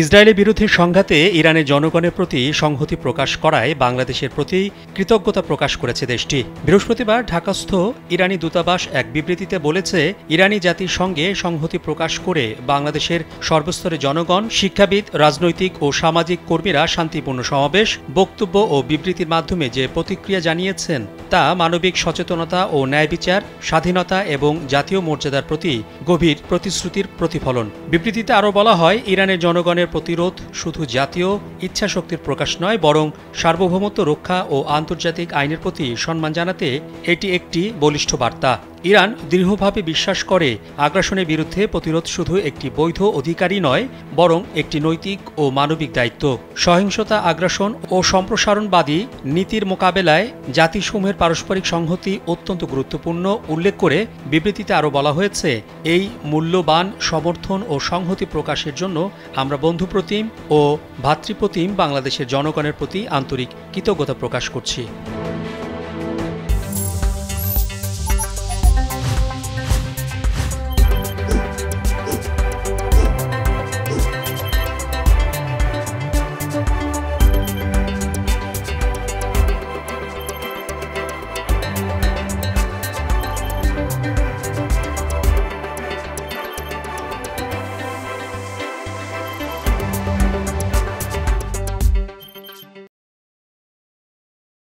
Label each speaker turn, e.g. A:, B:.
A: ইসরায়েলের বিরুদ্ধে সংঘাতে ইরানের জনগণের প্রতি সংহতি প্রকাশ করায় বাংলাদেশের প্রতি কৃতজ্ঞতা প্রকাশ করেছে দেশটি। বৃহস্পতিবার ঢাকাস্থ ইরানি দূতাবাস এক বিবৃতিতে বলেছে, ইরানি জাতির সঙ্গে সংহতি প্রকাশ করে বাংলাদেশের সর্বস্তরের জনগণ, শিক্ষাবিদ, রাজনৈতিক ও সামাজিক কর্মীরা শান্তিপূর্ণ সমাবেশ, বক্তব্য ও বিবৃতির মাধ্যমে যে প্রতিক্রিয়া জানিয়েছেন তা মানবিক সচেতনতা ও ন্যায় বিচার, স্বাধীনতা এবং জাতীয় মর্যাদার প্রতি গভীর প্রতিশ্রুতির প্রতিফলন। বিবৃতিতে আরও বলা হয়, ইরানের জনগণের প্রতিরোধ শুধু জাতীয় ইচ্ছাশক্তির প্রকাশ নয়, বরং সার্বভৌমত্ব রক্ষা ও আন্তর্জাতিক আইনের প্রতি সম্মান জানাতে এটি একটি বলিষ্ঠ বার্তা। ইরান দৃঢ়ভাবে বিশ্বাস করে, আগ্রাসনের বিরুদ্ধে প্রতিরোধ শুধু একটি বৈধ অধিকারই নয়, বরং একটি নৈতিক ও মানবিক দায়িত্ব। সহিংসতা, আগ্রাসন ও সম্প্রসারণবাদী নীতির মোকাবেলায় জাতিসমূহের পারস্পরিক সংহতি অত্যন্ত গুরুত্বপূর্ণ উল্লেখ করে বিবৃতিতে আরও বলা হয়েছে, এই মূল্যবান সমর্থন ও সংহতি প্রকাশের জন্য আমরা বন্ধুপ্রতিম ও ভ্রাতৃপ্রতিম বাংলাদেশের জনগণের প্রতি আন্তরিক কৃতজ্ঞতা প্রকাশ করছি।